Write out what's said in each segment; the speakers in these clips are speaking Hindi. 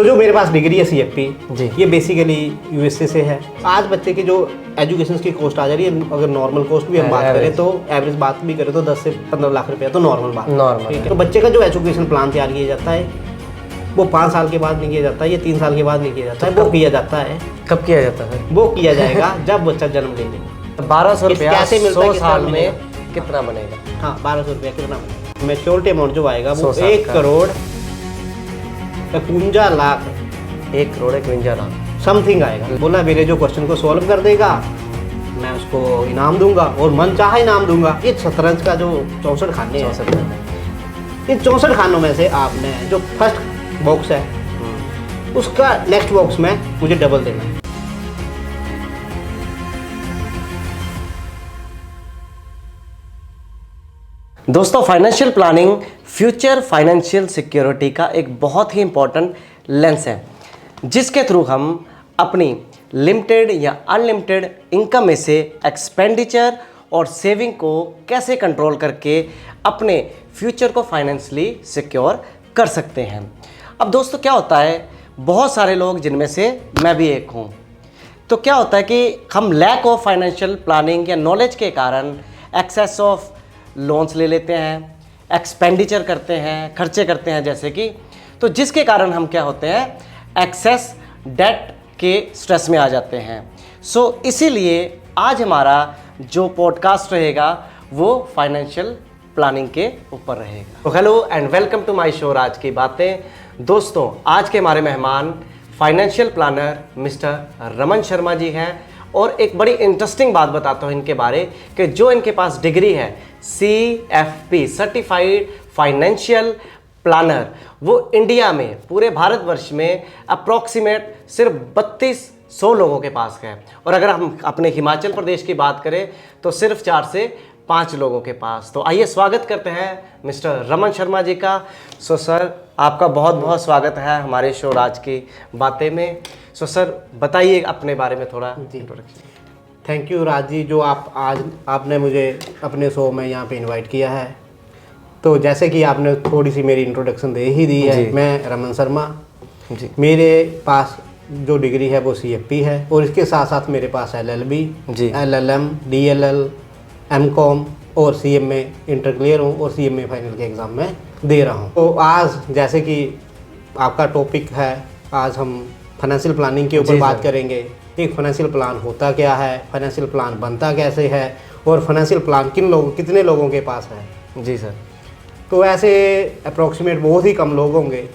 तो जो मेरे पास डिग्री है CFP जी। ये बेसिकली USA से है। आज बच्चे की जो एजुकेशन की कॉस्ट आ जा रही है, अगर नॉर्मल कॉस्ट भी हम बात करें तो एवरेज बात भी करें तो 10 से 15 लाख रुपया तो नॉर्मल बात नॉर्मल ठीक है। तो बच्चे का जो एजुकेशन प्लान तैयार किया जाता है वो 5 साल के बाद नहीं किया जाता है, ये 3 साल के बाद नहीं किया जाता है, वो किया जाता है। कब किया जाता है? वो किया जाएगा जब बच्चा जन्म ले लेगा। 1200 रुपया कैसे मिलता है, 100 किस साल तरह में मिलेगा? कितना बनेगा? हाँ 1200 रुपया कितना बनेगा? मेच्योरिटी अमाउंट जो आएगा वो 100 साल 1 का। करोड़ 51 लाख 1 करोड़ 51 लाख समथिंग आएगा। बोला मेरे जो क्वेश्चन को सॉल्व कर देगा मैं उसको इनाम दूंगा और मन चाहा इनाम दूंगा। ये शतरंज का जो 64 खाने हैं, 64 लाख। इन 64 खानों में से आपने जो फर्स्ट बॉक्स है उसका नेक्स्ट बॉक्स में मुझे डबल देना है। दोस्तों, financial planning future financial security का एक बहुत ही इंपॉर्टेंट लेंस है जिसके थ्रू हम अपनी लिमिटेड या अनलिमिटेड इनकम में से एक्सपेंडिचर और सेविंग को कैसे कंट्रोल करके अपने फ्यूचर को फाइनेंशियली सिक्योर कर सकते हैं। अब दोस्तों क्या होता है, बहुत सारे लोग जिनमें से मैं भी एक हूँ, तो क्या होता है कि हम लैक ऑफ फाइनेंशियल प्लानिंग या नॉलेज के कारण एक्सेस ऑफ लोन्स ले लेते हैं, एक्सपेंडिचर करते हैं, खर्चे करते हैं जैसे कि, तो जिसके कारण हम क्या होते हैं, एक्सेस डेट के स्ट्रेस में आ जाते हैं। सो इसीलिए आज हमारा जो पॉडकास्ट रहेगा वो फाइनेंशियल प्लानिंग के ऊपर रहेगा। तो hello and welcome to my show Raj की बातें। दोस्तों, आज के हमारे मेहमान financial planner mister Raman Sharma ji हैं और एक बड़ी इंटरेस्टिंग बात बताता हूँ इनके बारे कि जो इनके पास डिग्री है CFP सर्टिफाइड फाइनेंशियल प्लानर, वो इंडिया में पूरे भारतवर्ष में अप्रॉक्सीमेट सिर्फ 3200 लोगों के पास है और अगर हम अपने हिमाचल प्रदेश की बात करें तो सिर्फ 4 से 5 लोगों के पास। तो आइए स्वागत करते हैं मिस्टर रमन शर्मा जी का। सो सर, आपका बहुत बहुत स्वागत है हमारे शो राज की बातें में। सो सर, बताइए अपने बारे में थोड़ा introduction. Thank you Raj ji, जो आपने मुझे अपने शो में यहाँ पे इनवाइट किया है। तो जैसे कि आपने थोड़ी सी मेरी इंट्रोडक्शन दे ही दी है, मैं रमन शर्मा जी। मेरे पास जो डिग्री है वो CFP है और इसके साथ साथ मेरे पास LLB जी। LLM DLL MCOM और CMA इंटर क्लियर हूँ और CMA फाइनल के एग्ज़ाम में दे रहा हूँ। तो आज जैसे कि आपका टॉपिक है, आज हम फाइनेंशियल प्लानिंग के ऊपर बात करेंगे। एक फाइनेंशियल प्लान होता क्या है, फाइनेंशियल प्लान बनता कैसे है और फाइनेंशियल प्लान कितने लोगों के पास है। जी सर। तो ऐसे अप्रॉक्सीमेट बहुत ही कम लोग होंगे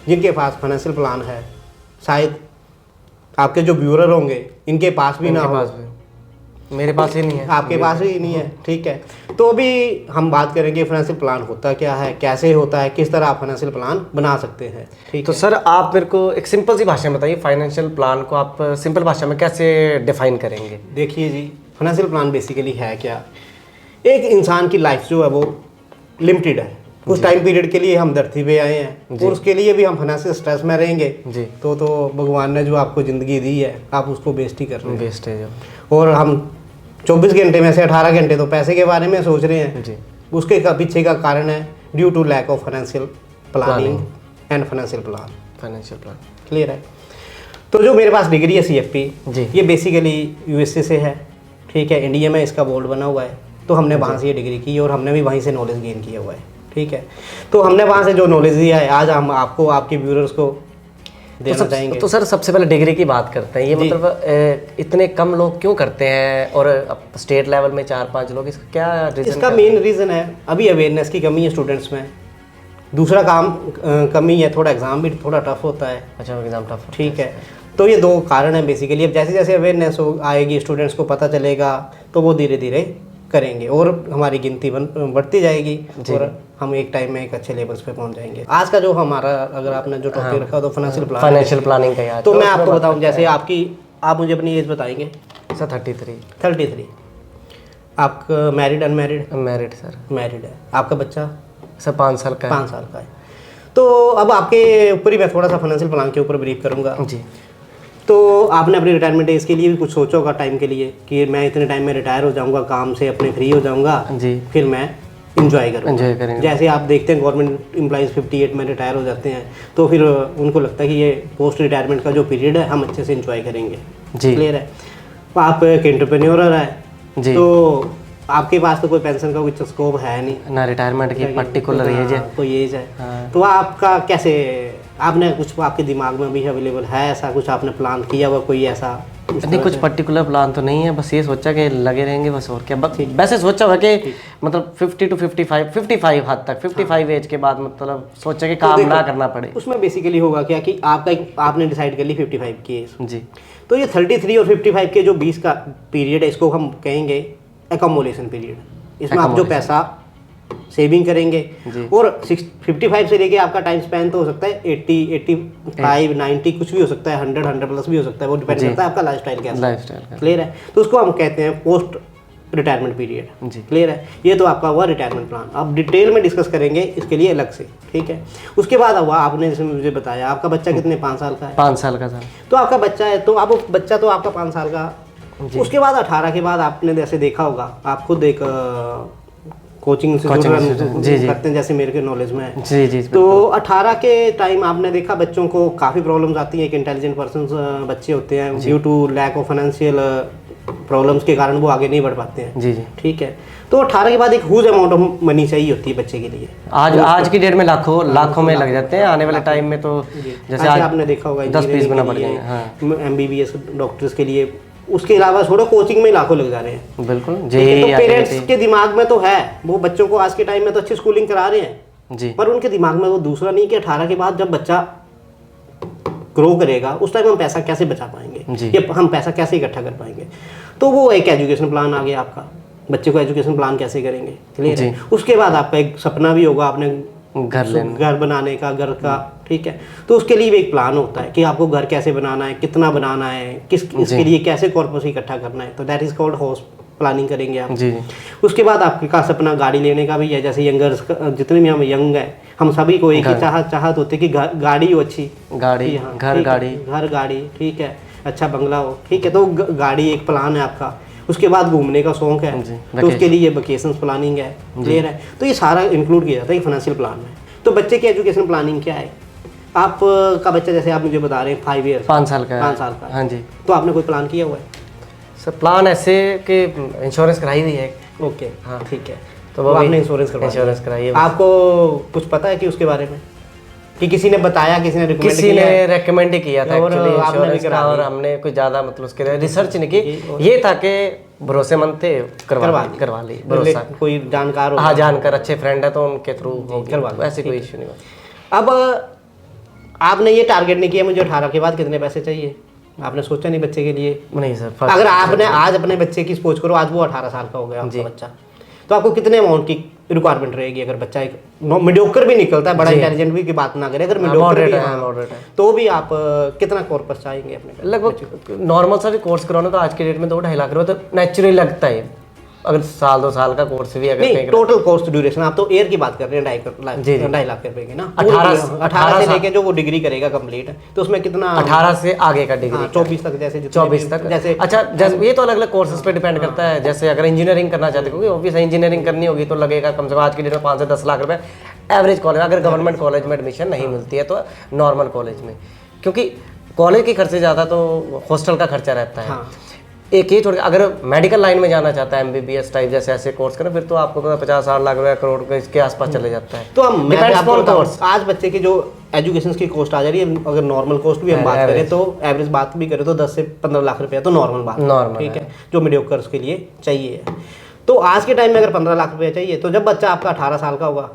जिनके पास फाइनेंशियल प्लान है। शायद आपके जो व्यूअर होंगे इनके पास भी ना हो, मेरे पास ही नहीं है, आपके पास ही नहीं है, ठीक है। तो अभी हम बात करेंगे फाइनेंशियल प्लान होता क्या है, कैसे होता है, किस तरह आप फाइनेंशियल प्लान बना सकते हैं, ठीक तो है। सर आप मेरे को एक सिंपल सी भाषा में बताइए, फाइनेंशियल प्लान को आप सिंपल भाषा में कैसे डिफाइन करेंगे? देखिए जी, फाइनेंशियल प्लान बेसिकली है क्या, एक इंसान की लाइफ जो है वो लिमिटेड है। कुछ टाइम पीरियड के लिए हम धरती पे आए हैं और उसके लिए भी हम फाइनेंशियल स्ट्रेस में रहेंगे जी। तो भगवान ने जो आपको ज़िंदगी दी है आप उसको वेस्ट ही कर रहे हैं। वेस्ट है जो, और हम 24 घंटे में से 18 घंटे तो पैसे के बारे में सोच रहे हैं जी। उसके पीछे का कारण है due to lack of financial planning and financial plan. Financial plan clear है। तो जो मेरे पास डिग्री है CFP जी। ये बेसिकली USA से है, ठीक है। इंडिया में इसका बोर्ड बना हुआ है तो हमने वहाँ से ये डिग्री की और हमने भी वहीं से नॉलेज गेन किया हुआ है, ठीक है। तो हमने वहाँ से जो नॉलेज दिया है आज हम आपको, आपके व्यूअर्स को देना चाहेंगे। तो सर सबसे पहले डिग्री की बात करते हैं। ये मतलब इतने कम लोग क्यों करते हैं और स्टेट लेवल में 4-5 लोग, इसका क्या रीजन? इसका मेन रीज़न है अभी अवेयरनेस की कमी है स्टूडेंट्स में। दूसरा काम कमी है, थोड़ा एग्ज़ाम भी थोड़ा टफ होता है। अच्छा, एग्जाम टफ, ठीक है। तो ये 2 कारण है बेसिकली। अब जैसे जैसे अवेयरनेस आएगी, स्टूडेंट्स को पता चलेगा तो वो धीरे धीरे करेंगे और हमारी गिनती बढ़ती जाएगी और हम एक टाइम में एक अच्छे लेवल्स पे पहुंच जाएंगे। आज का जो हमारा, अगर आपने जो टॉपिक रखा तो फाइनेंशियल प्लानिंग का यार, तो मैं आपको बताऊं, जैसे आप मुझे अपनी एज बताएंगे? सर 33। 33। आप married unmarried? Married sir. Married है। आपका बच्चा? सर 5 साल का है। 5 साल का है। तो अब आपके ऊपर ही मैं थोड़ा सा फाइनेंशियल प्लान के ऊपर ब्रीफ करूँगा जी। तो आपने अपनी रिटायरमेंट एज के लिए भी कुछ सोचा होगा टाइम के लिए कि मैं इतने टाइम में रिटायर हो जाऊंगा काम से, अपने फ्री हो जाऊंगा जी। फिर मैं इंजॉय करूँ। एंजॉय करेंगे। जैसे आप देखते हैं गवर्नमेंट एम्प्लॉइज़ 58 में रिटायर हो जाते हैं, तो फिर उनको लगता है कि ये पोस्ट रिटायरमेंट का जो पीरियड है हम अच्छे से इंजॉय करेंगे। जी। क्लियर है। आप एक एंटरप्रेन्योर है जी। तो आपके पास तो कोई पेंशन का कुछ स्कोप है नहीं ना रिटायरमेंट की पर्टिकुलर एज है। कोई एज है। हाँ। तो आपका कैसे, आपने कुछ आपके दिमाग में भी अवेलेबल है ऐसा कुछ आपने प्लान किया हुआ कोई ऐसा? नहीं, कुछ पर्टिकुलर प्लान तो नहीं है, बस ये सोचा कि लगे रहेंगे बस, और क्या। बस वैसे सोचा हुआ कि मतलब 50 to 55 हद तक, 55 एज के बाद मतलब सोचा कि काम ना करना पड़े। उसमें बेसिकली होगा क्या कि आपका आपने डिसाइड कर ली 55 की एज, जी। तो ये 33 और 55 के जो 20 का पीरियड है इसको हम कहेंगे एकमोलेशन पीरियड। इसमें आप जो पैसा सेविंग करेंगे जी। और 55 से लेके आपका टाइम स्पैन तो हो सकता है 80, 85, 90 कुछ भी हो सकता है, 100 प्लस भी हो सकता है, वो डिपेंड करता है आपका लाइफस्टाइल कैसा है। लाइफस्टाइल का। क्लियर है। तो उसको हम कहते हैं पोस्ट रिटायरमेंट पीरियड। जी। क्लियर है। ये तो आपका हुआ रिटायरमेंट प्लान। अब डिटेल में डिस्कस करेंगे इसके लिए अलग से, ठीक है। उसके बाद हुआ आपने जैसे मुझे बताया आपका बच्चा कितने 5 साल का है। 5 साल का था। तो आपका बच्चा है तो आप बच्चा तो आपका 5 साल का। उसके बाद 18 के बाद आपने जैसे देखा होगा, आप खुद एक कोचिंग से करते हैं जैसे मेरे के नॉलेज में है। जी जी। तो 18 के टाइम आपने देखा बच्चों को काफ़ी प्रॉब्लम्स आती हैं। एक इंटेलिजेंट पर्सन बच्चे होते हैं, due to lack of financial problems के कारण वो आगे नहीं बढ़ पाते हैं। जी जी। ठीक है। तो 18 के बाद एक ह्यूज अमाउंट ऑफ मनी चाहिए होती है बच्चे के लिए। आज की डेट में लाखों में लग जाते हैं, आने वाले टाइम में तो जैसे आज आपने देखा होगा 10-20 गुना बढ़ गए। हाँ। MBBS डॉक्टर्स के लिए, उसके अलावा छोड़ो कोचिंग में लाखों लग जा रहे हैं। बिल्कुल। तो जी। पेरेंट्स के दिमाग में तो है, वो बच्चों को आज के टाइम में तो अच्छी स्कूलिंग करा रहे हैं जी। पर उनके दिमाग में वो दूसरा नहीं कि 18 के बाद जब बच्चा ग्रो करेगा उस टाइम हम पैसा कैसे बचा पाएंगे, ये हम पैसा कैसे इकट्ठा कर पाएंगे। तो वो एक एजुकेशन प्लान आ गया आपका, बच्चे को एजुकेशन प्लान कैसे करेंगे। क्लियर है। उसके बाद आपका एक सपना भी होगा आपने घर बनाने का, घर का, ठीक है। तो उसके लिए भी एक प्लान होता है कि आपको घर कैसे बनाना है, कितना बनाना है, इसके लिए कैसे कॉर्पस इकट्ठा करना है। तो that is called house planning करेंगे आप। जी। उसके बाद आपका सपना गाड़ी लेने का भी है। जैसे यंगर्स जितने भी हम यंग हैं, हम सभी को एक ही चाहत होती है कि गाड़ी हो अच्छी, गाड़ी, घर गाड़ी, ठीक है, अच्छा बंगला हो, ठीक है। तो गाड़ी एक प्लान है आपका। उसके बाद घूमने का शौक है तो उसके लिए वेकेशन प्लानिंग है। क्लियर है। तो ये सारा इंक्लूड किया जाता है फाइनेंशियल प्लान में। तो बच्चे की एजुकेशन प्लानिंग क्या है, आपका बच्चा जैसे आप मुझे बता रहे हैं 5 ईयर 5 साल का 5 साल का। हाँ जी। तो आपने कोई प्लान किया हुआ है? सर प्लान ऐसे कि इंश्योरेंस कराई हुई है। ओके, हाँ ठीक है। तो वो आपने इंश्योरेंस कराई है। आपको कुछ पता है कि उसके बारे में, कि किसी ने बताया, किसी ने रेकमेंड किया था एक्चुअली इंश्योरेंस का, और हमने कुछ ज़्यादा मतलब उसके लिए रिसर्च नहीं की। ये था कि भरोसेमंद थे, करवा ली भरोसा, कोई जानकार, हाँ जानकार अच्छे फ्रेंड है तो उनके थ्रू करवा, ऐसे कोई इश्यू नहीं हुआ। अब आपने ये टारगेट नहीं किया मुझे 18 के बाद कितने पैसे चाहिए, आपने सोचा नहीं बच्चे के लिए? नहीं सर। अगर आपने आज अपने बच्चे की सोच करो, आज वो 18 साल का हो गया आपका बच्चा, तो आपको कितने अमाउंट की रिक्वायरमेंट रहेगी? अगर बच्चा एक मीडियोकर भी निकलता है, बड़ा इंटेलिजेंट भी की बात ना करें, अगर मीडियोकर भी है तो भी आप कितना कॉर्पस चाहेंगे अपने? लगभग नॉर्मल सा भी कोर्स कराना तो आज के डेट में 2-2.5 लाख रुपये तो नेचुरली लगता है। अगर 1-2 साल का कोर्स भी अगर नहीं, टोटल कॉस्ट ड्यूरेशन आप तो ईयर की बात कर रहे हैं, 2.5 लाख रुपए की ना। 18 से लेके जो वो डिग्री करेगा कंप्लीट, तो उसमें कितना 18 से आगे का डिग्री 24 तक, जैसे 24 तक जैसे। अच्छा, ये तो अलग अलग कोर्सेज पे डिपेंड करता है। जैसे अगर इंजीनियरिंग करना चाहते हो, क्योंकि ऑब्वियस इंजीनियरिंग करनी होगी तो लगेगा कम से कम आज की डेट में 5 से 10 लाख रुपए एवरेज कॉलेज। अगर गवर्नमेंट कॉलेज में एडमिशन नहीं मिलती है तो नॉर्मल कॉलेज में, क्योंकि कॉलेज के खर्चे ज़्यादा तो हॉस्टल का खर्चा रहता है। एक ही छोड़ के अगर मेडिकल लाइन में जाना चाहता है, MBBS टाइप जैसे ऐसे कोर्स करें, फिर तो आपको 50-60 लाख रुपया, करोड़ के इसके आसपास चले जाता है। तो हम आज बच्चे की जो एजुकेशन की कॉस्ट आ जा रही है, अगर नॉर्मल कॉस्ट भी हम बात करें तो एवरेज बात भी करें तो 10 से 15 लाख रुपया तो नॉर्मल बात, ठीक है, जो मीडियोकर्स के लिए चाहिए। तो आज के टाइम में अगर 15 लाख रुपया चाहिए, तो जब बच्चा आपका 18 साल का होगा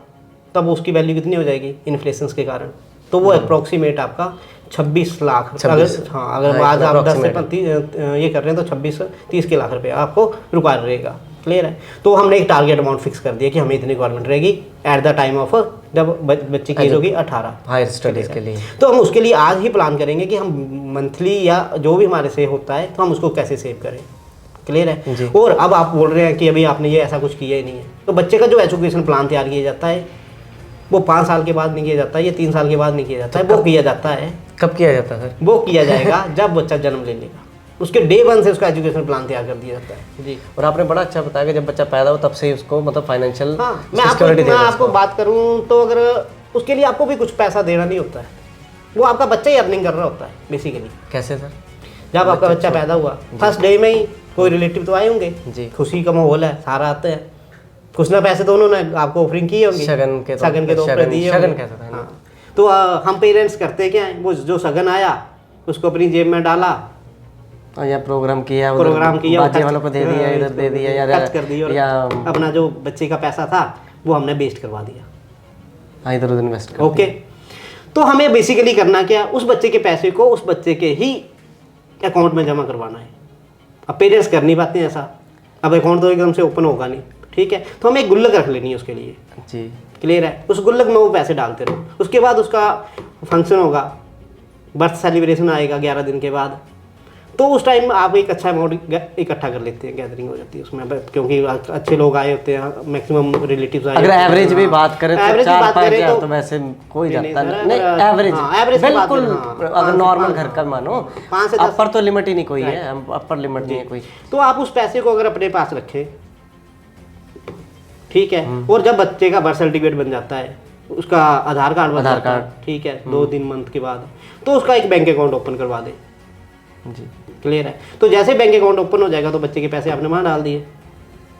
तब उसकी वैल्यू कितनी हो जाएगी इन्फ्लेशन के कारण? तो वो अप्रोक्सीमेट आपका 26 लाख। अगर आज आप 10 से 30 ये कर रहे हैं तो 26-30 के लाख रुपये आपको रिक्वायर रहेगा। क्लियर है। तो हमने एक टारगेट अमाउंट फिक्स कर दिया कि हमें इतनी रिक्वायरमेंट रहेगी एट द टाइम ऑफ जब बच्चे की एज होगी 18 हायर स्टडीज के लिए। तो हम उसके लिए आज ही प्लान करेंगे कि हम मंथली या जो भी हमारे से होता है तो हम उसको कैसे सेव करें। क्लियर है। और अब आप बोल रहे हैं कि अभी आपने ये ऐसा कुछ किया ही नहीं है, तो बच्चे का जो एजुकेशन प्लान तैयार किया जाता है वो 5 साल के बाद नहीं किया जाता है, ये 3 साल के बाद नहीं किया जाता है, वो किया जाता है। कब किया जाता है सर? वो किया जाएगा जब बच्चा जन्म ले लेगा। उसके डे 1 से उसका एजुकेशन प्लान तैयार कर दिया जाता है जी। और आपने बड़ा अच्छा बताया कि जब बच्चा पैदा हो तब से ही उसको मतलब फाइनेंशियल हाँ, मैं आपको बात करूँ तो अगर उसके लिए आपको भी कुछ पैसा देना नहीं होता है, वो आपका बच्चा ही अर्निंग कर रहा होता है बेसिकली। कैसे सर? जब आपका बच्चा पैदा हुआ फर्स्ट डे में ही कोई रिलेटिव तो आए होंगे जी, खुशी का माहौल है, सारा आते हैं, कुछ ना पैसे तो उन्होंने आपको ऑफरिंग की होंगी, शगन के तौर पे दिए शगन होंगे। कैसा था? हाँ, तो हम पेरेंट्स करते क्या है, वो जो शगन आया उसको अपनी जेब में डाला, या प्रोग्राम किया, बाजे वालों को दे दिया, इधर दे दिया, या खर्च कर दिया, या अपना जो बच्चे का पैसा था वो हमने वेस्ट करवा दिया, इधर उधर इन्वेस्ट कर ओके। तो हमें बेसिकली करना क्या, उस बच्चे के पैसे को उस बच्चे के ही अकाउंट में जमा करवाना है। अब पेरेंट्स कर नहीं पाते हैं ऐसा, अब अकाउंट तो एकदम से ओपन होगा नहीं, ठीक है, तो हमें एक गुल्लक रख लेनी है उसके लिए जी, क्लियर है। उस गुल्लक में वो पैसे डालते रहो, उसके बाद उसका फंक्शन होगा, बर्थ सेलिब्रेशन आएगा 11 दिन के बाद, तो उस टाइम आप एक अच्छा अमाउंट इकट्ठा कर लेते हैं, गैदरिंग हो जाती है उसमें, क्योंकि अच्छे लोग आए होते हैं, मैक्सिमम रिलेटिव्स आए। अगर एवरेज भी बात करें तो एवरेज 4-5 हज़ार तो वैसे कोई जाता नहीं, एवरेज बिल्कुल। अगर नॉर्मल घर का मानो 5 से 10 अपर तो लिमिट ही नहीं कोई है, अपर लिमिट नहीं है कोई। तो आप उस पैसे को अगर अपने पास रखें, ठीक है, और जब बच्चे का बर्थ सर्टिफिकेट बन जाता है, उसका आधार कार्ड बन जाता है, ठीक है, 2-3 मंथ के बाद, तो उसका एक बैंक अकाउंट ओपन करवा दें जी, क्लियर है। तो जैसे बैंक अकाउंट ओपन हो जाएगा तो बच्चे के पैसे आपने वहाँ डाल दिए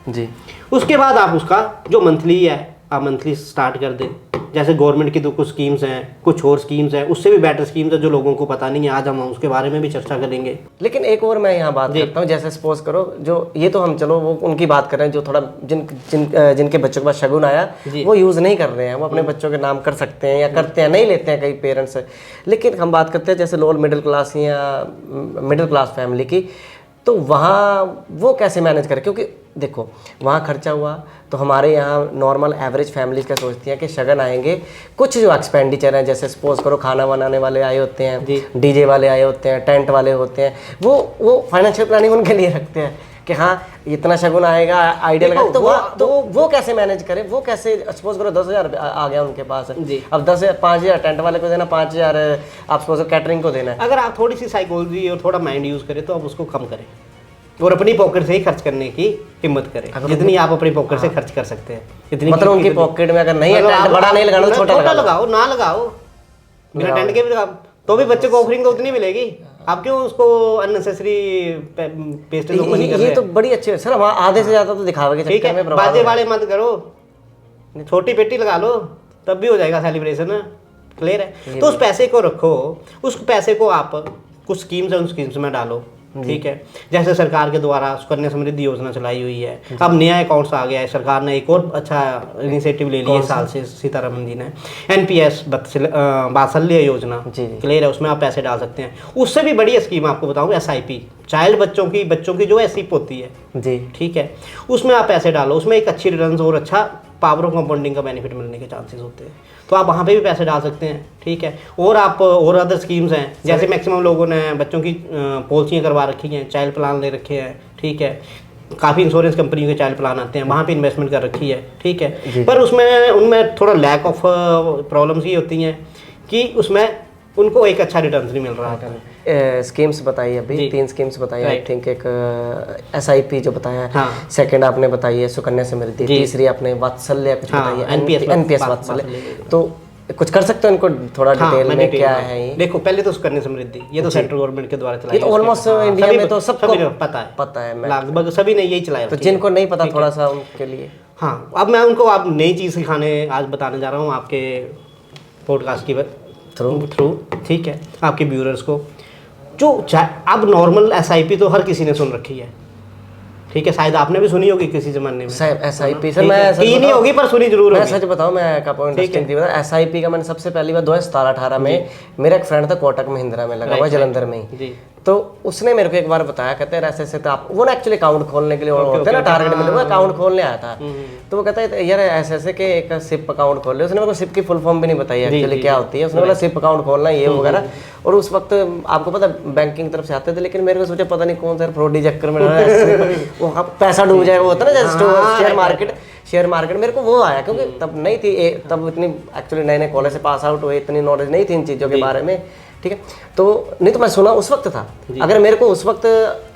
जी। उसके बाद आप उसका जो मंथली है आप मंथली स्टार्ट कर दें। जैसे गवर्नमेंट की तो कुछ स्कीम्स हैं, कुछ और स्कीम्स हैं, उससे भी बेटर स्कीम्स है जो लोगों को पता नहीं है, आज हम उसके बारे में भी चर्चा करेंगे। लेकिन एक और मैं यहाँ बात करता हूँ, जैसे सपोज करो जो ये तो हम चलो वो उनकी बात कर रहे हैं जो थोड़ा जिनके बच्चों के पास शगुन आया वो यूज़ नहीं कर रहे हैं, वो अपने बच्चों के नाम कर सकते हैं या करते हैं, नहीं लेते हैं कई पेरेंट्स। लेकिन हम बात करते हैं जैसे लोअर मिडिल क्लास या मिडिल क्लास फैमिली की, तो वहाँ वो कैसे मैनेज करें? क्योंकि देखो वहाँ खर्चा हुआ तो हमारे यहाँ नॉर्मल एवरेज फैमिलीज क्या सोचती हैं कि शगन आएंगे, कुछ जो एक्सपेंडिचर हैं जैसे सपोज करो खाना बनाने वाले आए होते हैं, डीजे वाले आए होते हैं, टेंट वाले होते हैं, वो फाइनेंशियल प्लानिंग उनके लिए रखते हैं कि हाँ इतना शगुन आएगा, आइडिया लगा, तो वो कैसे मैनेज करें? वो कैसे, सपोज करो 10,000 आ गया उनके पास, अब 5,000 टेंट वाले को देना, 5,000 आप सपोज कैटरिंग को देना है। अगर आप थोड़ी सी साइकोलॉजी और थोड़ा माइंड यूज़ करें तो आप उसको कम करें और अपनी पॉकेट से ही खर्च करने की हिम्मत करें, जितनी आप अपनी पॉकेट से खर्च कर सकते हैं इतनी। मतलब उनकी पॉकेट में अगर नहीं है टेंट बड़ा नहीं लगाना, छोटा लगाओ, ना लगाओ, बिना टेंट के भी लगाओ, तो भी बच्चे को ऑफरिंग तो उतनी मिलेगी। आप क्यों उसको अननेसेसरी पेस्टेज ओपन नहीं कर रहे? ये तो बड़ी अच्छी है सर, वहाँ आधे से ज़्यादा तो दिखावे के चक्कर में बाजे वाले मत करो, छोटी पेटी लगा लो तब भी हो जाएगा सेलिब्रेशन, क्लियर है। तो उस पैसे को रखो, उस पैसे को आप कुछ स्कीम्स है उन स्कीम्स में डालो, ठीक है। जैसे सरकार के द्वारा सुकन्या समृद्धि योजना चलाई हुई है, अब नया अकाउंट्स आ गया है, सरकार ने एक और अच्छा इनिशिएटिव ले लिया साल से सीतारमन जी ने, एनपीएस वात्सल्य योजना, क्लियर है, उसमें आप पैसे डाल सकते हैं। उससे भी बड़ी स्कीम आपको बताऊं, एसआईपी, चाइल्ड बच्चों की जो एसआईपी होती है जी, ठीक है, उसमें आप पैसे डालो, उसमें एक अच्छी रिटर्न और अच्छा पावर ऑफ कंपाउंडिंग का बेनिफिट मिलने के चांसेस होते हैं, तो आप वहाँ पे भी पैसे डाल सकते हैं, ठीक है। और आप और अदर स्कीम्स हैं, जैसे मैक्सिमम लोगों ने बच्चों की पॉलिसियाँ करवा रखी हैं, चाइल्ड प्लान ले रखे हैं, ठीक है, काफ़ी इंश्योरेंस कंपनियों के चाइल्ड प्लान आते हैं, वहाँ पे इन्वेस्टमेंट कर रखी है, ठीक है। पर उसमें उनमें थोड़ा लैक ऑफ प्रॉब्लम्स ये होती हैं कि उसमें उनको एक अच्छा रिटर्न नहीं मिल रहा है। स्कीम्स बताइए अभी 3 स्कीम्स बताइए, आई थिंक एक एसआईपी जो बताया, सेकंड आपने बताई है सुकन्या समृद्धि, तीसरी आपने वात्सल्य कुछ बताई है, एनपीएस वात्सल्य, तो कुछ कर सकते हो इनको थोड़ा डिटेल में क्या है ये? देखो पहले तो सुकन्या समृद्धि ये तो सेंट्रल गवर्नमेंट के द्वारा चलाई, ये तो ऑलमोस्ट इंडिया में तो सबको पता है, लगभग सभी ने यही चलाया, तो जिनको नहीं पता थोड़ा सा उनके लिए। हाँ, अब मैं उनको आप नई चीज़ सिखाने आज बताने जा रहा हूँ आपके पॉडकास्ट की थ्रू, ठीक है, आपके व्यूअर्स को, जो अब नॉर्मल एसआईपी तो हर किसी ने सुन रखी है, ठीक है, शायद आपने भी सुनी होगी किसी जमाने में एसआईपी। सर मैं नहीं होगी पर सुनी जरूर होगी। मैं सच बताऊं, मैं का पॉइंट इंटरेस्टिंग थी बता, एसआईपी का मैंने सबसे पहली बार 2017-18 में मेरा एक फ्रेंड था कोटक महिंद्रा में लगा हुआ जलंधर में ही, तो उसने मेरे को एक बार बताया, कहते हैं ऐसे तो आप वो ना एक्चुअली अकाउंट खोलने के लिए होते हैं ना टारगेट मिले, वो अकाउंट खोलने आया था, तो वो कहता है यार ऐसे के एक सिप अकाउंट खोल ले। उसने मेरे को सिप की फुल फॉर्म भी नहीं बताई एक्चुअली क्या होती है, उसने बोला सिप अकाउंट खोलना ये वगैरह, और उस वक्त आपको पता बैंकिंग तरफ से आते थे, लेकिन मेरे को सोचा पता नहीं कौन सा फ्रॉडी चक्कर में वो पैसा डूब जाए, वो होता है ना जैसे शेयर मार्केट, मेरे को वो आया क्योंकि तब नहीं थी, तब इतनी एक्चुअली नए कॉलेज से पास आउट हुए, इतनी नॉलेज नहीं थी इन चीज़ों के बारे में, ठीक है। तो नहीं तो मैं सुना उस वक्त था, अगर मेरे को उस वक्त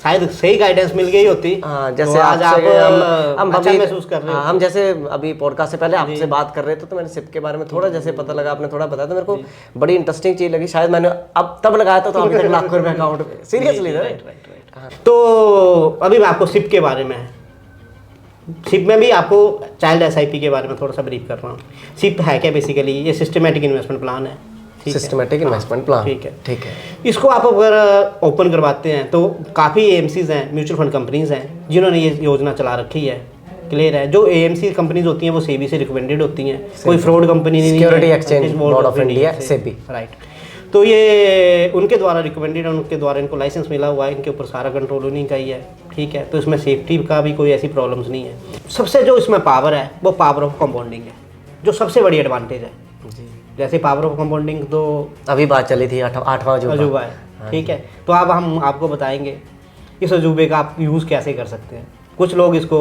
शायद सही गाइडेंस मिल गई होती। हाँ, जैसे तो आज आप हम अच्छा अभी महसूस कर रहे हो। हम जैसे अभी पॉडकास्ट से पहले आपसे बात कर रहे थे, तो मैंने सिप के बारे में थोड़ा जैसे पता लगा, आपने थोड़ा बताया, तो मेरे को बड़ी इंटरेस्टिंग चीज लगी। शायद मैंने अब तब लगाया था तो अभी तक लाखों रुपए अकाउंट में, सीरियसली। तो अभी मैं आपको सिप के बारे में, सिप में भी आपको चाइल्ड एसआईपी के बारे में थोड़ा सा ब्रीफ कर रहा हूँ। सिप है क्या? बेसिकली ये सिस्टमेटिक इन्वेस्टमेंट प्लान है। सिस्टमेटिक इन्वेस्टमेंट प्लान, ठीक है, ठीक है। इसको आप अगर ओपन करवाते हैं तो काफ़ी एएमसीज हैं, म्यूचुअल फंड कंपनीज हैं जिन्होंने ये योजना चला रखी है। क्लियर है? जो एएमसी कंपनीज होती हैं वो सेबी से रिकमेंडेड होती हैं, कोई फ्रॉड कंपनी नहीं है। Security exchange board of India, SEBI, right. तो ये उनके द्वारा रिकमेंडेड है, उनके द्वारा इनको लाइसेंस मिला हुआ है, इनके ऊपर सारा कंट्रोल उन्हीं का ही है। ठीक है, तो इसमें सेफ्टी का भी कोई ऐसी प्रॉब्लम्स नहीं है। सबसे जो इसमें पावर है वो पावर ऑफ कंपाउंडिंग है, जो सबसे बड़ी एडवांटेज है। जैसे पावर ऑफ कंपाउंडिंग तो अभी बात चली थी, 8वां अजूबा है। ठीक है, तो अब हम आपको बताएंगे इस अजूबे का आप यूज़ कैसे कर सकते हैं। कुछ लोग इसको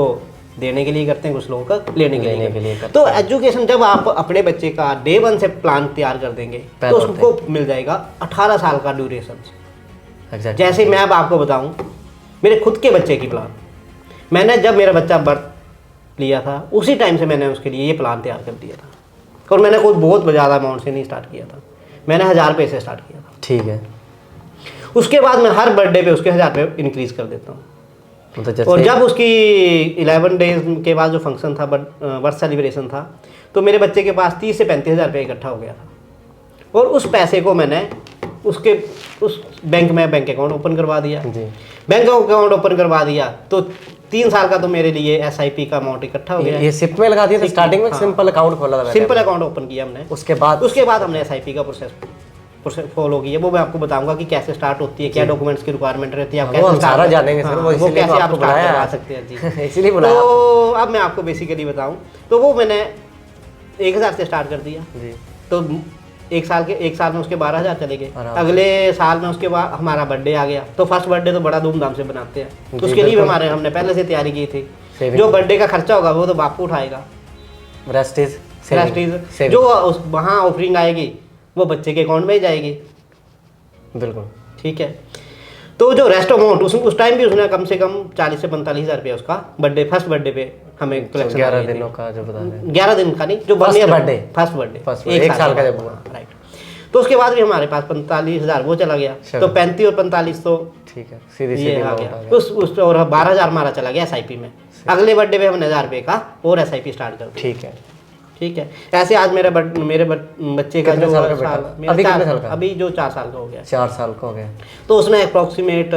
देने के लिए करते हैं, कुछ लोगों का लेने के लिए करते हैं। तो एजुकेशन जब आप अपने बच्चे का डे 1 से प्लान तैयार कर देंगे तो उसको मिल जाएगा 18 साल का ड्यूरेशन। जैसे मैं अब आपको बताऊं मेरे खुद के बच्चे की प्लान, मैंने जब मेरा बच्चा बर्थ लिया था उसी टाइम से मैंने उसके लिए ये प्लान तैयार कर दिया था। और मैंने कोई बहुत ज़्यादा अमाउंट से नहीं स्टार्ट किया था, मैंने 1000 रुपये से स्टार्ट किया था। ठीक है। उसके बाद मैं हर बर्थडे पे उसके 1000 रुपये इंक्रीज़ कर देता हूँ। तो और जब उसकी 11 डेज के बाद जो फंक्शन था, बर्थ सेलिब्रेशन था, तो मेरे बच्चे के पास 30 से 35 हज़ार रुपये इकट्ठा हो गया था। और उस पैसे को मैंने उस बैंक में बैंक अकाउंट ओपन करवा दिया। बैंक अकाउंट ओपन करवा दिया तो 3 साल का तो मेरे लिए एसआईपी का अमाउंट इकट्ठा हो गया। ये सिप में लगा दिया था स्टार्टिंग में? सिंपल अकाउंट खोला था, सिंपल अकाउंट ओपन किया हमने। उसके बाद हमने एसआईपी का प्रोसेस फॉलो किया। वो मैं आपको बताऊंगा कि कैसे स्टार्ट होती है, क्या डॉक्यूमेंट्स की रिक्वायरमेंट रहती है, आप कैसे सारा जानेंगे सर। वो कैसे आप स्टार्ट करवा सकते हैं जी। इसीलिए बुलाया। तो अब मैं आपको बेसिकली बताऊं तो वो मैंने 1000 से स्टार्ट कर दिया जी। तो एक साल में उसके 12,000 चले गए। अगले साल में उसके बाद हमारा बर्थडे आ गया। तो फर्स्ट बर्थडे तो बड़ा धूमधाम से बनाते हैं, तो उसके लिए हमने पहले से तैयारी की थी। जो बर्थडे का खर्चा होगा वो तो बापू उठाएगा, जो वहाँ ऑफरिंग आएगी वो बच्चे के अकाउंट में ही जाएगी। बिल्कुल ठीक है। तो जो रेस्ट अमाउंट उस टाइम भी उसने कम से कम 40 से 45 हज़ार रुपया उसका फर्स्ट बर्थडे पे हमें कलेक्शन 11 दिनों का जो बता रहे हैं, 11 दिन का नहीं, जो फर्स्ट बर्थडे एक साल का जब हुआ, राइट। तो उसके बाद भी हमारे पास 45 हज़ार वो चला गया। तो 35 और 45 तो ठीक है, सीधी आ गया। उस और 12,000 हमारा चला गया एसआईपी में। अगले बर्थडे पे हमने 1000 रुपये का और एसआईपी स्टार्ट कर दी। ठीक है। ऐसे आज मेरे बच्चे का जो अभी जो 4 साल का हो गया, 4 साल का हो गया, तो उसने अप्रोक्सीमेट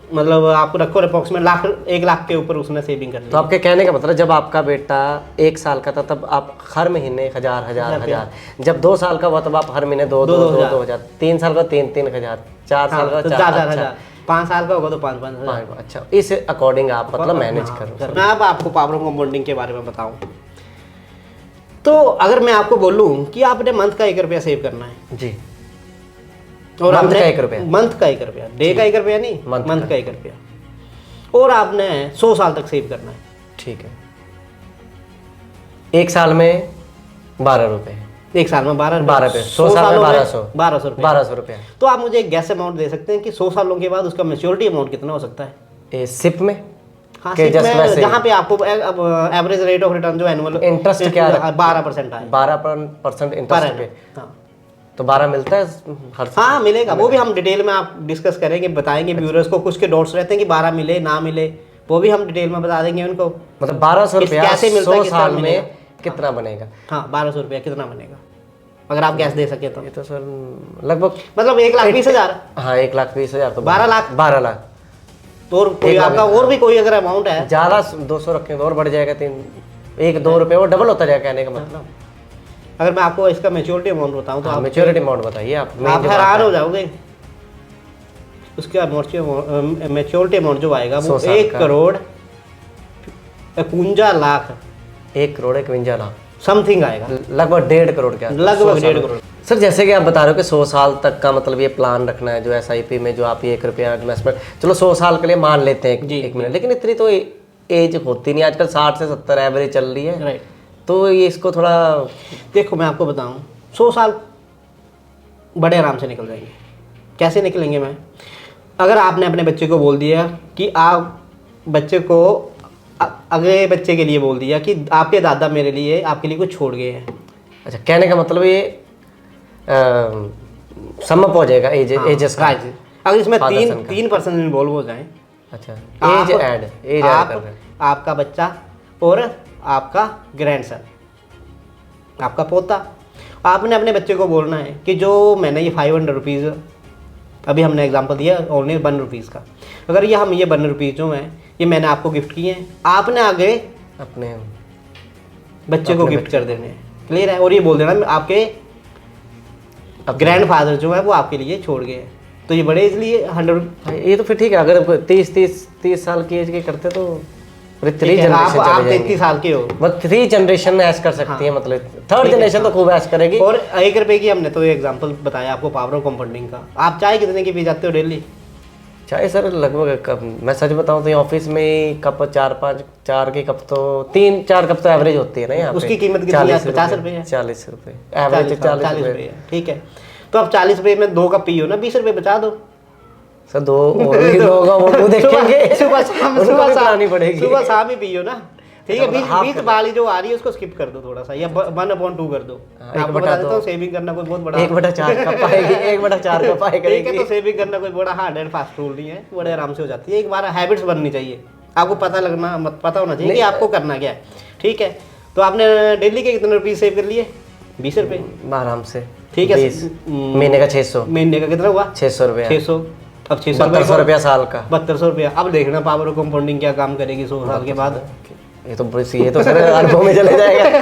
मतलब आपको रखो अप्रोक्सीमेट 1 लाख के ऊपर उसने सेविंग कर ली। तो आपके कहने का मतलब जब आपका बेटा 1 साल का था तब आप हर महीने 1000, जब 2 साल का हुआ तब आप हर महीने 2,000, 3 साल का 3,000, 4 साल का 4,000, 5 साल का होगा तो 5,000। अच्छा, इस अकॉर्डिंग आप मतलब मैनेज करो। मैं अब आपको पावर ऑफ कंपाउंडिंग के बारे में बताऊं तो अगर मैं आपको बोलूं कि आपने मंथ का 1 रुपया सेव करना है जी, और मंथ का 1 रुपया, मंथ का 1 रुपया, डे का 1 रुपया नहीं, मंथ का 1 रुपया, और आपने 100 साल तक सेव करना है। ठीक है। 1 साल में 12 रुपए, 1 साल में 12 रुपए, 100 साल में 1200 रुपया। तो आप मुझे एक गैस अमाउंट दे सकते हैं कि 100 सालों के बाद उसका मैच्योरिटी अमाउंट कितना हो सकता है सिप में? हाँ, जहाँ पे आपको एवरेज रेट ऑफ रिटर्न जो एनुअल इंटरेस्ट क्या है 12% है, 12% इंटरेस्ट पे। हाँ, तो 12 मिलता है हर साल? हाँ मिलेगा, वो भी हम डिटेल में आप डिस्कस करेंगे, बताएंगे व्यूअर्स को। कुछ के डॉट्स रहते हैं कि 12 मिले ना मिले, वो भी हम डिटेल में बता देंगे उनको। मतलब 1200 रुपया कैसे मिलता है, 100 साल में कितना बनेगा? हाँ 1200 रुपया कितना बनेगा अगर आप गैस दे सके तो? ये तो सर लगभग मतलब 1,20,000। हाँ 1,20,000 तो 12 लाख। 12 लाख। तो और कोई आपका और भी कोई अगर अमाउंट है ज़्यादा 200 रखें तो और बढ़ जाएगा, 1-2 रुपये और डबल होता जाएगा कहने का मतलब। अगर मैं आपको इसका मैच्योरिटी अमाउंट बताऊं तो मैच्योरिटी अमाउंट बताइए आप हैरान हो जाओगे। उसका मैच्योरिटी अमाउंट जो आएगा वो 1,51,00,000 1,51,00,000 समथिंग आएगा, लगभग 1.5 करोड़ का, लगभग 1.5 करोड़। सर जैसे कि आप बता रहे हो कि 100 साल तक का मतलब ये प्लान रखना है जो एसआईपी में, जो आप ये 1 रुपया इन्वेस्टमेंट, चलो 100 साल के लिए मान लेते हैं एक मिनट, लेकिन इतनी तो एज होती नहीं, आजकल 60 से 70 एवरेज चल रही है। राइट। तो ये इसको थोड़ा देखो मैं आपको बताऊं, 100 साल बड़े आराम से निकल जाएंगे। कैसे निकलेंगे मैं? अगर आपने अपने बच्चे को बोल दिया कि आप बच्चे को अगले बच्चे के लिए बोल दिया कि आपके दादा मेरे लिए आपके लिए कुछ छोड़ गए हैं। अच्छा, कहने का मतलब ये समअप हो जाएगा एजेस का। अगर इसमें Father son का। तीन पर्सन इन्वॉल्व हो जाएं, अच्छा, एज ऐड कर रहे हैं। आपका बच्चा और आपका ग्रैंडसन, आपका पोता, आपने अपने बच्चे को बोलना है कि जो मैंने ये 500 रुपीज़, अभी हमने एग्जांपल दिया ओनली 1 रुपीज़ का, अगर ये 1 रुपीज़ जो हैं ये मैंने आपको गिफ्ट किए हैं, आपने आगे अपने बच्चे को गिफ्ट कर देने हैं। क्लियर है? और ये बोल देना आपके ग्रैंडफादर जो है वो आपके लिए छोड़ गए हैं, तो ये बड़े इसलिए 100। ये तो फिर ठीक है, अगर 30 साल की एज के करते तो फिर 3 जनरेशन आप चले जाएंगे। 33 साल के हो, बस 3 जनरेशन ऐश कर सकती है, मतलब 3rd जनरेशन तो खूब ऐश करेगी। और 1 रुपए की हमने तो एग्जांपल बताया आपको पावर ऑफ कंपाउंडिंग का। आप चाय कितने की पी जाते हो डेली? चाहे सर लगभग मैं सच बताऊं तो ऑफिस में कप 4 के कप तो 3-4 कप तो एवरेज होती है ना यहाँ पे। उसकी कीमत कितनी है? 50 रुपए है। 40 रुपए एवरेज, 40 रुपए है। ठीक है, तो आप 40 रुपए में 2 कप पियो ना, 20 रुपए बचा दो। सर 2 और भी लोग वो देखेंगे, सुबह शाम पड़ेगी, सुबह शाम ही पियो ना। ठीक है, 20 वाली जो आ रही है उसको स्किप कर दो थोड़ा सा, या 1/2 कर दो। आपको बता देता हूँ, सेविंग करना कोई बहुत बड़ा 1/4 कप पाएगी, 1/4 कप पाएगी। ठीक है, तो सेविंग करना कोई बड़ा हार्ड एंड फास्ट रूल नहीं है, बड़े आराम से हो जाती है। एक बार हैबिट्स बननी चाहिए, आपको पता होना चाहिए कि आपको करना क्या है। ठीक है, तो आपने डेली के कितने रुपये सेव कर लिए? 20 रुपये आराम से। ठीक है, महीने का 600, महीने का कितना हुआ? 600 रुपया। 600, अब 7200 रुपया साल का। 7200 रुपया। अब देखना पावर ऑफ कंपाउंडिंग क्या काम करेगी 100 साल के बाद। ये तो सर अरबों में चले जाएगा।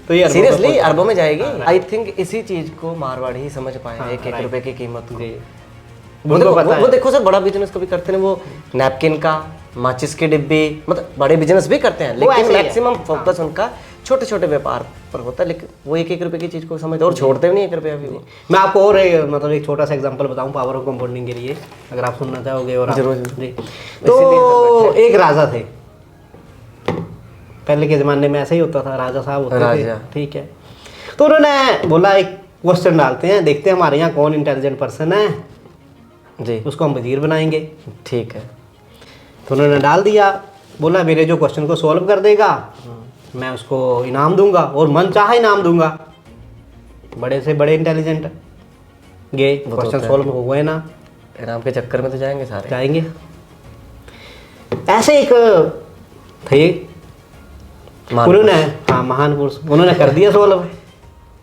तो ये सीरियसली अरबों में जाएगी। आई थिंक इसी चीज को मारवाड़ी ही समझ पाए, 1 रुपए की कीमत को। वो देखो सर, बड़ा बिजनेस कभी करते हैं वो नैपकिन का, माचिस की डिब्बी, मतलब बड़े बिजनेस भी करते हैं, लेकिन मैक्सिमम फोकस उनका छोटे छोटे व्यापार पर होता है। लेकिन वो 1 रुपए की चीज को समझते और छोड़ते भी नहीं 1 रुपया भी। वो मैं आपको और मतलब एक छोटा सा एग्जांपल बताऊं पावर ऑफ कंपाउंडिंग के लिए, अगर आप सुनना चाहोगे। और जरूर जी। तो एक राजा थे, पहले के ज़माने में ऐसा ही होता था, राजा साहब होते थे। ठीक है, तो उन्होंने बोला एक क्वेश्चन डालते हैं, देखते हैं हमारे यहाँ कौन इंटेलिजेंट पर्सन है जी, उसको हम वजीर बनाएंगे। ठीक है, तो उन्होंने डाल दिया, बोला मेरे जो क्वेश्चन को सॉल्व कर देगा मैं उसको इनाम दूंगा, और मन चाहा इनाम दूंगा। बड़े से बड़े इंटेलिजेंट गए, क्वेश्चन सॉल्व हो गए ना, इनाम के चक्कर में तो जाएंगे सारे, जाएंगे। ऐसे एक थे, उन्होंने, हाँ महान पुरुष, उन्होंने कर दिया सॉल्व।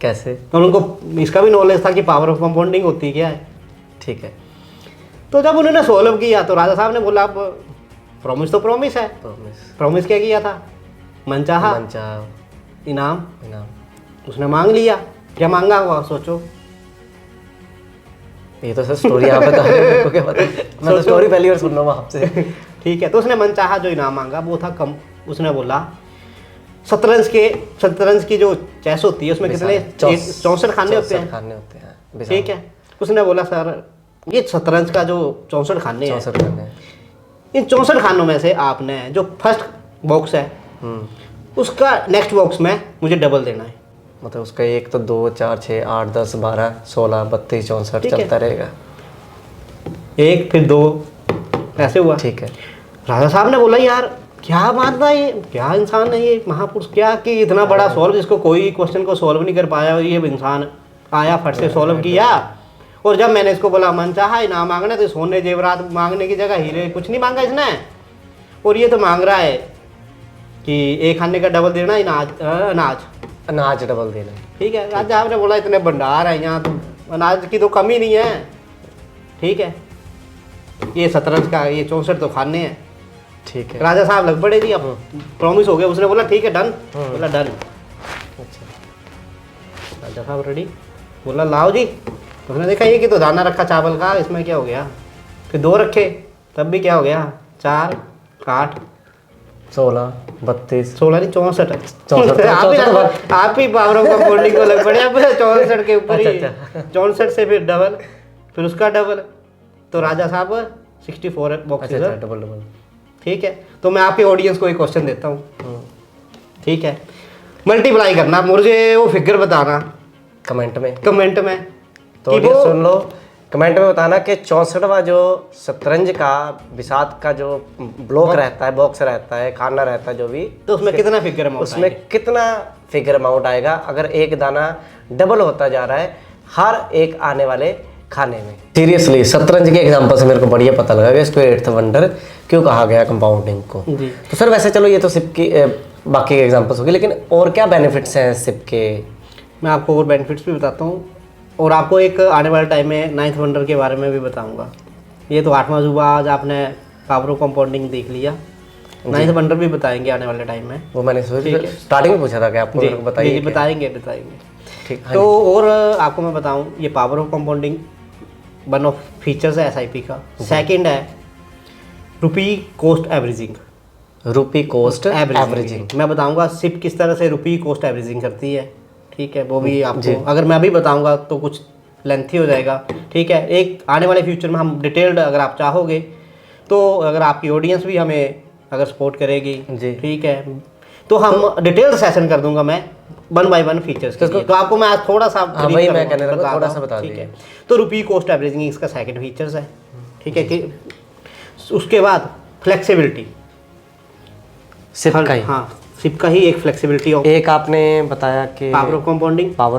कैसे? तो उनको इसका भी नॉलेज था कि पावर ऑफ कंपाउंडिंग होती क्या है। ठीक है, तो जब उन्होंने सॉल्व किया तो राजा साहब ने बोला अब प्रॉमिस तो प्रॉमिस है। प्रॉमिस क्या किया था? मनचाहा इनाम। उसने मांग लिया। क्या मांगा हुआ सोचो? ये तो सर स्टोरी आप बता रहे हो, क्या पता, मैं तो स्टोरी पहली बार सुन रहा हूँ आपसे। ठीक है, तो उसने मनचाहा जो इनाम मांगा वो था कम। उसने बोला शतरंज की जो चेस होती है उसमें कितने 64 खाने होते हैं। ठीक है, उसने बोला सर ये शतरंज का जो 64 खाने हैं, इन 64 खानों में से आपने जो फर्स्ट बॉक्स है उसका नेक्स्ट बॉक्स में मुझे डबल देना है। मतलब उसका 1 तो 2 4 6 8 10 12 16 32 64 चलता रहेगा, 1 फिर 2 ऐसे हुआ। ठीक है, राजा साहब ने बोला यार क्या मानना, ये क्या इंसान है ये महापुरुष, क्या कि इतना बड़ा सॉल्व, जिसको कोई क्वेश्चन को सॉल्व नहीं कर पाया, ये इंसान आया फट से सॉल्व किया। और जब मैंने इसको बोला मन चाहा इनाम मांगना, तो सोने जेवरात मांगने की जगह हीरे कुछ नहीं मांगा इसने, और ये तो मांग रहा है कि 1 खाने का डबल देना, अनाज डबल देना। ठीक है, राजा साहब ने बोला इतने भंडार है यहाँ, तो अनाज की तो कमी नहीं है। ठीक है, ये शतरंज का ये 64 तो खाने हैं। ठीक है, राजा साहब लग पड़े जी, अब प्रॉमिस हो गया। उसने बोला ठीक है डन, बोला डन। अच्छा, राजा साहब रेडी, बोला लाओ जी। उसने देखा ये कि तो दाना रखा चावल का, इसमें क्या हो गया? फिर 2 रखे, तब भी क्या हो गया? 4 8 16 32 16 नहीं 64 आप ही पावर ऑफ कंपाउंडिंग को लग पड़े। अब 64 के ऊपर ही 64 से फिर डबल, फिर उसका डबल, तो राजा साहब 64 बॉक्स डबल। ठीक है, तो मैं आपके ऑडियंस को एक क्वेश्चन देता हूँ। ठीक है, मल्टीप्लाई करना, मुझे वो फिगर बताना कमेंट में। तो ऑडियंस सुन लो, कमेंट में बताना कि 64वां जो शतरंज का विसात का जो ब्लॉक रहता है, बॉक्स रहता है, खाना रहता है जो भी, तो उसमें कितना फिगर अमाउंट उसमें कितना फिगर अमाउंट आएगा अगर एक दाना डबल होता जा रहा है हर एक आने वाले खाने में। सीरियसली शतरंज के एग्जांपल से मेरे को बढ़िया पता लगा कि इसको एट्थ वंडर क्यों कहा गया कंपाउंडिंग को। जी। तो सर वैसे चलो ये तो सिप की बाकी के एग्जांपल्स हो गए, लेकिन और क्या बेनिफिट्स हैं सिप के? मैं आपको और बेनिफिट्स भी बताता हूँ, और आपको एक आने वाले टाइम में 9th वंडर के बारे में भी बताऊँगा। ये तो 8वां जुबा, आज आपने पावर ऑफ कंपाउंडिंग देख लिया, 9th वंडर भी बताएंगे आने वाले टाइम में। वो मैंने स्टार्टिंग में पूछा था कि आपको बताइए। बताएंगे। ठीक। तो और आपको मैं बताऊं, ये power of compounding one of features है एसआईपी का। सेकंड है रुपी कोस्ट एवरेजिंग। रुपी कोस्ट एवरेजिंग मैं बताऊंगा सिप किस तरह से रुपी कोस्ट एवरेजिंग करती है, ठीक है, वो भी आपको अगर मैं अभी बताऊंगा तो कुछ लेंथी हो जाएगा, ठीक है। एक आने वाले फ्यूचर में हम डिटेल्ड, अगर आप चाहोगे तो, अगर आपकी ऑडियंस भी हमें अगर सपोर्ट करेगी, ठीक है, तो हम डिटेल्ड सेशन कर दूंगा मैं 1 by 1 फीचर्स के लिए। तो आपको मैं आज थोड़ा सा थोड़ा सा बता ठीक है। तो रुपी कोस्ट एवरेजिंग इसका सेकंड फीचर्स है, ठीक है। कि उसके बाद फ्लेक्सिबिलिटी सिप का ही, हाँ, सिप का ही एक फ्लेक्सिबिलिटी। एक आपने बताया कि power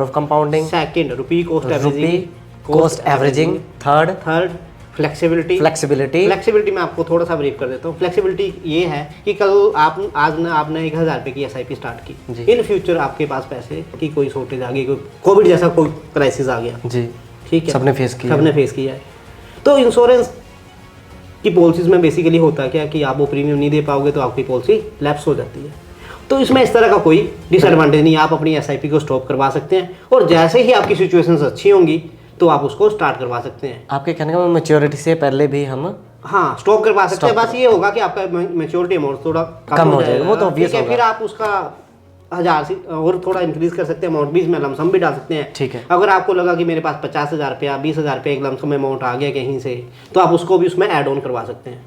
of compounding, second rupee cost averaging, third flexibility मैं आपको थोड़ा सा ब्रीफ कर देता हूँ। फ्लेक्सिबिलिटी ये है कि कल आपने 1000 रुपये की एसआईपी स्टार्ट की, इन फ्यूचर आपके पास पैसे की कोई शॉर्टेज आ गई, कोई कोविड जैसा कोई क्राइसिस आ गया जी, ठीक है, सबने फेस किया है। तो इंश्योरेंस की पॉलिसीज में बेसिकली होता है क्या कि आप वो प्रीमियम नहीं दे पाओगे तो आपकी पॉलिसी लैप्स हो जाती है। तो इसमें इस तरह का कोई डिसएडवांटेज नहीं, आप अपनी एसआईपी को स्टॉप करवा सकते हैं, और जैसे ही आपकी सिचुएशंस अच्छी होंगी तो आप उसको स्टार्ट करवा सकते हैं। आपके कहने का मैच्योरिटी से पहले भी हम स्टॉप करवा सकते हैं। बस ये होगा कि आपका मैच्योरिटी अमाउंट थोड़ा कम हो जाएगा, वो तो ऑब्वियस होगा। फिर आप उसका 1000 से और थोड़ा इंक्रीज कर सकते हैं अमाउंट, 20 में लमसम भी डाल सकते हैं, ठीक है। अगर आपको लगा कि मेरे पास 50,000 रुपया 20,000 रुपये एक लमसम अमाउंट आ गया कहीं से, तो आप उसको भी उसमें ऐड ऑन करवा सकते हैं।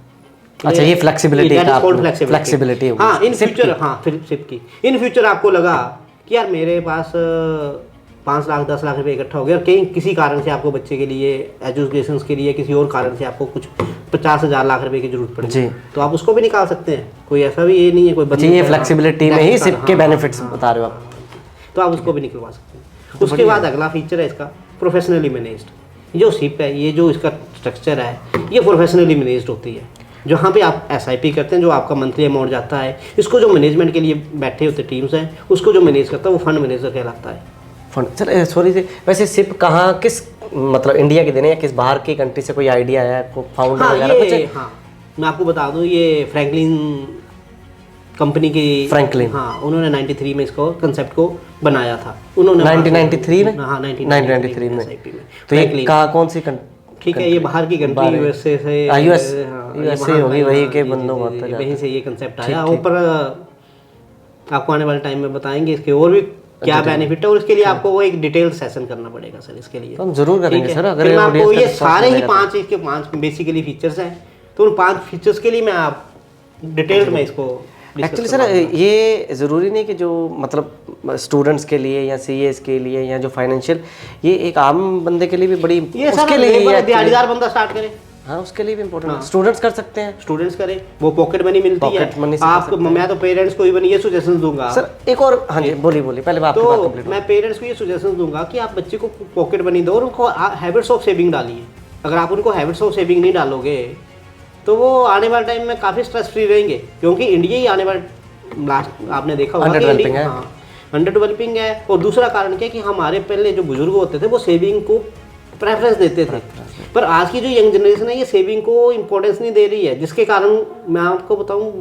अच्छा, ये फ्लेक्सिबिलिटी हाँ, इन फ्यूचर, हाँ, फिर सिप की इन फ्यूचर आपको लगा कि यार मेरे पास 5 लाख 10 लाख रुपए इकट्ठा हो गया, और कहीं किसी कारण से आपको बच्चे के लिए एजुकेशन के लिए किसी और कारण से आपको कुछ 50,000 लाख रुपए की जरूरत पड़ी, तो आप उसको भी निकाल सकते हैं। कोई ऐसा भी ये नहीं है कोई ये फ्लेक्सिबिलिटी में ही सिप के बेनिफिट्स बता रहे हो आप, तो आप उसको भी निकलवा सकते हैं। उसके बाद अगला फीचर है इसका प्रोफेशनली मैनेज्ड। जो सिप है, ये जो इसका स्ट्रक्चर है, ये प्रोफेशनली मैनेज्ड होती है। जहाँ पे आप एसआईपी करते हैं, जो आपका मंथली अमाउंट जाता है, इसको जो मैनेजमेंट के लिए बैठे होते टीम्स हैं, उसको जो मैनेज करता है वो फंड मैनेजर कहलाता है। फंड, चल सॉरी से, वैसे सिप कहाँ, किस मतलब इंडिया के देने या किस बाहर की कंट्री से कोई आइडिया है आपको, फाउंडर वगैरह कुछ? हाँ, मैं आपको बता दूं, ये फ्रैंकलिन कंपनी की, हाँ, उन्होंने 93 में इसको कंसेप्ट को बनाया था। उन्होंने 1993 में, हाँ, 1993 में। तो ये कौन सी ठीक है, ये बाहर की कंट्री, यूएसए से, यूएसए होगी, वही के बंदों में वहीं से ये कंसेप्ट आया। ऊपर आपको आने वाले टाइम में बताएंगे इसके और भी क्या बेनिफिट है, और इसके लिए आपको वो एक डिटेल सेशन करना पड़ेगा सर। इसके लिए हम जरूर करेंगे सर। अगर आपको ये सारे ही 5 बेसिकली फीचर्स हैं, तो उन 5 फीचर्स के लिए मैं आप डिटेल्ड में इसको एक्चुअली सर, ये ज़रूरी नहीं कि जो मतलब स्टूडेंट्स के लिए या सीएस के लिए या जो फाइनेंशियल, ये एक आम बंदे के लिए भी बड़ी, उसके लिए दिहाड़ीदार बंदा स्टार्ट करे, हाँ, उसके लिए भी इम्पोर्टेंट। स्टूडेंट्स कर सकते हैं, स्टूडेंट्स करें, वो पॉकेट मनी मिलती है आपको। मैं तो पेरेंट्स को इवन ये सजेशन दूंगा सर। एक और, हाँ जी, बोलिए पहले बात तो मैं पेरेंट्स को ये सजेशन दूंगा कि आप बच्चे को पॉकेट मनी दो और उनको हैबिट्स ऑफ सेविंग डालिए। अगर आप उनको हैबिट्स ऑफ सेविंग नहीं डालोगे तो वो आने वाले टाइम में काफ़ी स्ट्रेस फ्री रहेंगे, क्योंकि इंडिया ही आने वाले लास्ट आपने देखा होगा अंडर डेवलपिंग है। और दूसरा कारण क्या है कि हमारे पहले जो बुजुर्ग होते थे वो सेविंग को प्रेफरेंस देते थे, पर आज की जो यंग जनरेशन है ये सेविंग को इम्पोर्टेंस नहीं दे रही है, जिसके कारण मैं आपको बताऊं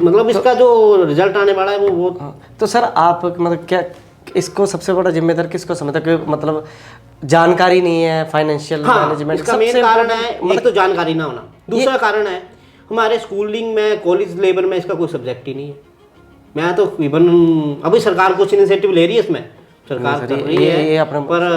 मतलब इसका जो रिजल्ट आने वाला है वो तो सर आप मतलब क्या इसको सबसे बड़ा जिम्मेदार किसको समझते हैं कि मतलब जानकारी नहीं है फाइनेंशियल मैनेजमेंट? इसका मेन कारण है एक तो जानकारी ना होना, दूसरा कारण है हमारे स्कूलिंग में कॉलेज लेवल में इसका कोई सब्जेक्ट ही नहीं है। मैं तो इवन अभी सरकार कुछ इनिशिएटिव ले रही है इसमें, सरकार कर रही है ये अपने पर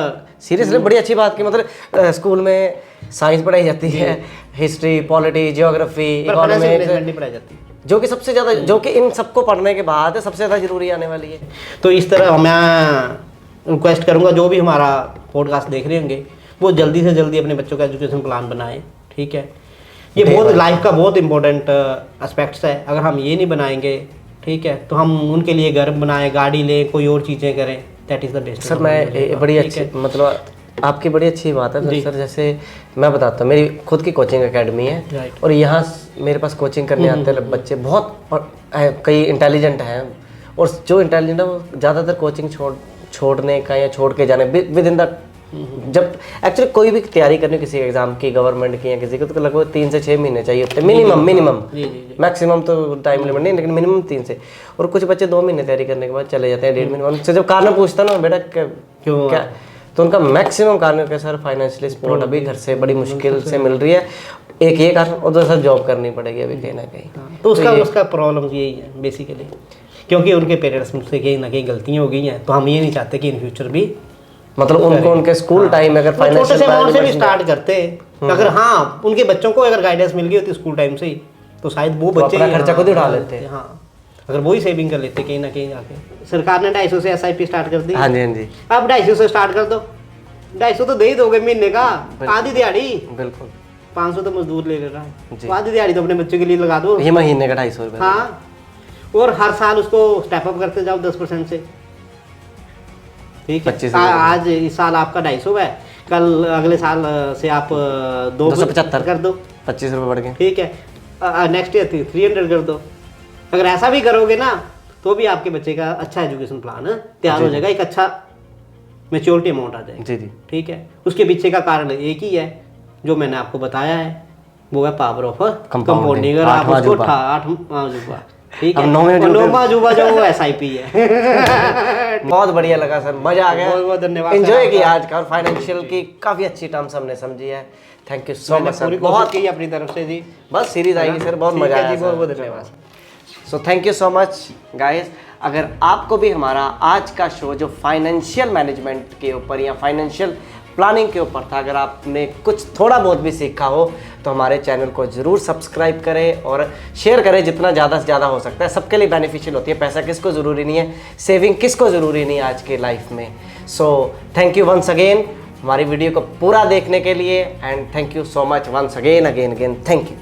सीरियसली बड़ी अच्छी बात की मतलब स्कूल में साइंस पढ़ाई जाती है, हिस्ट्री, पॉलिटी, जियोग्राफी, इकोनॉमिक्स पढ़ाई जाती है, जो कि सबसे ज़्यादा, जो कि इन सबको पढ़ने के बाद सबसे ज़्यादा जरूरी आने वाली है। तो इस तरह मैं रिक्वेस्ट करूँगा जो भी हमारा पॉडकास्ट देख रहे होंगे वो जल्दी से जल्दी अपने बच्चों का एजुकेशन प्लान बनाएं, ठीक है। ये बहुत लाइफ का बहुत इंपॉर्टेंट एस्पेक्ट्स है। अगर हम ये नहीं बनाएंगे, ठीक है, तो हम उनके लिए घर बनाएं, गाड़ी लें, कोई और चीज़ें करें, that is the best. Sir मैं बड़ी अच्छी मतलब आपकी बड़ी अच्छी बात है सर। जैसे मैं बताता हूँ, मेरी खुद की कोचिंग एकेडमी है और यहाँ मेरे पास कोचिंग करने आते हैं बच्चे बहुत कई इंटेलिजेंट हैं, और जो इंटेलिजेंट है वो ज़्यादातर कोचिंग छोड़ने का या छोड़ के जाने विद इन द, जब एक्चुअली कोई भी तैयारी करनी किसी एग्जाम की, गवर्नमेंट की या किसी को, तो लगभग 3 से 6 महीने चाहिए होते हैं मिनिमम। मैक्सिमम तो टाइम लिमिट नहीं, लेकिन मिनिमम 3 से। और कुछ बच्चे 2 महीने तैयारी करने के बाद चले जाते हैं, 1.5 महीने। उनसे जब कारण पूछता ना बेटा क्यों क्या, तो उनका मैक्सिमम कारण क्या सर, फाइनेंशियली सपोर्ट अभी घर से बड़ी मुश्किल से मिल रही है, एक ये कारण, और दूसरा जॉब करनी पड़ेगी अभी कहीं ना कहीं। तो उसका प्रॉब्लम यही है बेसिकली, क्योंकि उनके पेरेंट्स से कहीं ना कहीं गलतियाँ हो गई हैं। तो हम ये नहीं चाहते कि इन फ्यूचर भी मतलब उनको उनके स्कूल टाइम अगर छोटे से अमाउंट से भी स्टार्ट करते हैं। अगर हाँ उनके बच्चों को अगर गाइडेंस मिल गई होती स्कूल टाइम से ही, तो शायद वो बच्चे अपना खर्चा खुद उठा लेते हैं। हाँ, अगर वही सेविंग कर लेते कहीं ना कहीं जाके। सरकार ने 250 से SIP स्टार्ट कर दी। हाँ जी, हाँ जी। अब 250 से स्टार्ट कर दो, 250 तो दे ही दोगे महीने का, आधी दिहाड़ी। बिल्कुल 500 तो मजदूर ले रहा है, तो आधी दिहाड़ी तो अपने बच्चे के लिए लगा दो। ये महीने का 250 रुपये। हाँ, और हर साल उसको स्टेप अप करते जाओ 10% से, ठीक है। आज इस साल आपका 250 है, कल अगले साल से आप 275 कर दो, 25 रुपये बढ़ गए, ठीक है। नेक्स्ट ईयर 300 कर दो। अगर ऐसा भी करोगे ना, तो भी आपके बच्चे का अच्छा एजुकेशन प्लान तैयार हो जाएगा, एक अच्छा मेच्योरिटी अमाउंट आ जाएगा। जी जी, ठीक है। उसके पीछे का कारण एक ही है जो मैंने आपको बताया है, वो है पावर ऑफ कंपाउंडिंग। अगर आप उसको 8वां जुबा, ठीक है, 9वां जुबा जो वो SIP है। बहुत बढ़िया लगा सर, मजा आ गया, बहुत बहुत धन्यवाद, एंजॉय किया आज का। और फाइनेंशियल की काफी अच्छी टर्म्स हमने समझी है। Thank you so much sir, बहुत की अपनी तरफ से जी। बस सीरीज आएगी सर, बहुत मजा आया, बहुत बहुत धन्यवाद। सो thank you so much guys. अगर आपको भी हमारा आज का शो जो फाइनेंशियल मैनेजमेंट के ऊपर या फाइनेंशियल प्लानिंग के ऊपर था, अगर आपने कुछ थोड़ा बहुत भी सीखा हो, तो हमारे चैनल को ज़रूर सब्सक्राइब करें और शेयर करें जितना ज़्यादा से ज़्यादा हो सकता है। सबके लिए बेनिफिशियल होती है, पैसा किसको ज़रूरी नहीं है, सेविंग किसको ज़रूरी नहीं है आज के लाइफ में। So thank you once again हमारी वीडियो को पूरा देखने के लिए, and thank you so much once again again again, thank you.